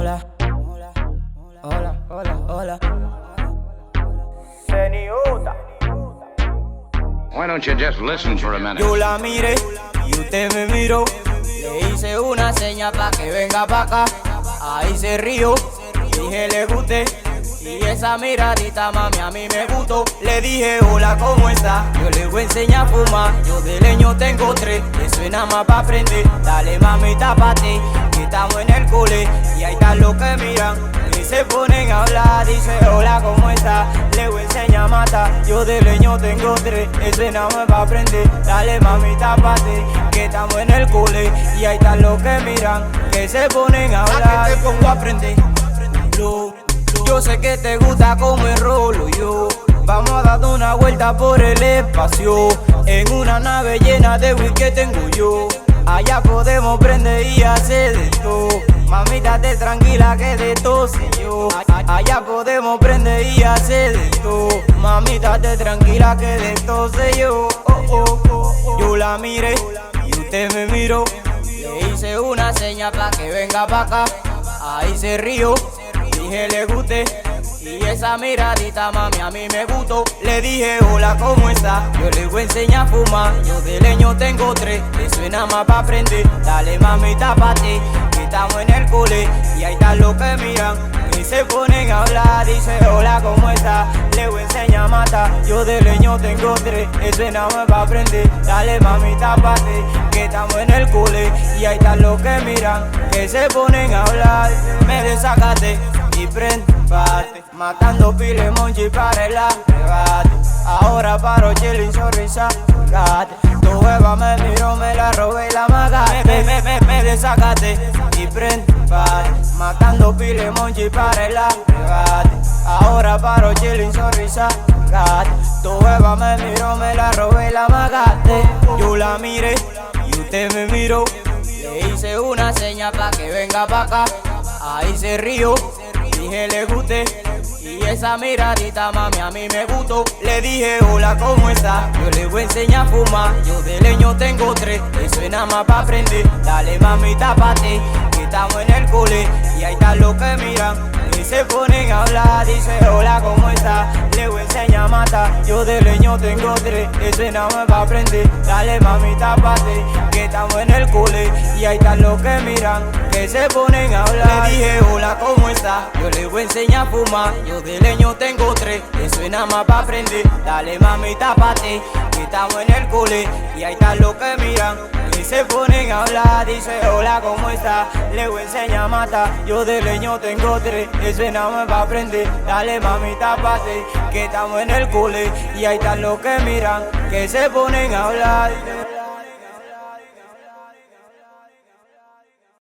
Hola, hola, hola, hola. Seniota. Why don't you just listen for a minute? Yo la miré y usted me miró. Le hice una seña pa' que venga pa' acá. Ahí se rió, dije le gusté. Y esa miradita, mami, a mí me gustó. Le dije, hola, ¿cómo está? Yo le voy a enseñar a fumar. Yo de leño tengo 3, eso es nada más pa' aprender. Dale, mami, tápate, que estamos en el cole. Y ahí están los que miran y se ponen a hablar. Dice, hola, ¿cómo está? Le voy a enseñar a matar. Yo de leño tengo 3, eso es nada más pa' aprender. Dale, mami, tápate, que estamos en el cole. Y ahí están los que miran que se ponen a hablar. ¿A qué te pongo a aprender? Yo sé que te gusta como el rolo yo. Vamos a dar una vuelta por el espacio en una nave llena de whisky que tengo yo. Allá podemos prender y hacer de todo. Mamita, te tranquila que de todo sé yo. Allá podemos prender y hacer de todo. Mamita, te tranquila que de todo sé yo. Yo la miré y usted me miró. Le hice una seña pa' que venga pa' acá. Ahí se rió, dije le gusté. Y esa miradita, mami, a mí me gustó. Le dije, hola, ¿cómo está? Yo le voy a enseñar a fumar. Yo de leño tengo 3, eso es nada más pa' aprender. Dale, mami, tápate, que estamos en el cole. Y ahí están los que miran y se ponen a hablar. Dice, hola, ¿cómo está? Le voy a enseñar a matar. Yo de leño tengo 3, eso es nada más pa' aprender. Dale, mami, tápate, que estamos en el cole. Y ahí están los que miran que se ponen a hablar. Me desacaté y prende parte, matando pile monchi para el arrebate. Ahora paro chilling, sonrisa, gate. Tu hueva me miró, me la robé y la magate. Me desacaté y prende parte, matando pile monchi para el arrebate. Ahora paro chilling, sonrisa, gate. Tu hueva me miró, me la robé y la magate. Yo la miré y usted me miró. Le hice una seña pa' que venga pa' acá. Ahí se rió, dije le gusté. Y esa miradita, mami, a mí me gustó. Le dije, hola, ¿cómo está? Yo le voy a enseñar a fumar. Yo de leño tengo 3, eso es nada más pa' aprender. Dale, mami, tápate, que estamos en el cole. Y ahí están los que miran y se ponen a hablar. Dice, hola, ¿cómo está? Le voy a enseñar a matar. Yo de leño tengo 3, eso es nada más pa' aprender. Dale, mami, tápate, que estamos en el cole. Y ahí están los que miran que se ponen a hablar. Le dije, hola, ¿cómo está? Yo le voy a enseñar a fumar. Yo de leño tengo 3, eso es nada más pa' aprender. Dale, mami, tápate, que estamos en el cole. Y ahí están los que miran que se ponen a hablar. Dice, hola, ¿cómo está? Le voy a enseñar a matar. Yo de leño tengo 3, eso es nada más pa' aprender. Dale, mami, tápate, que estamos en el cole. Y ahí están los que miran que se ponen a hablar.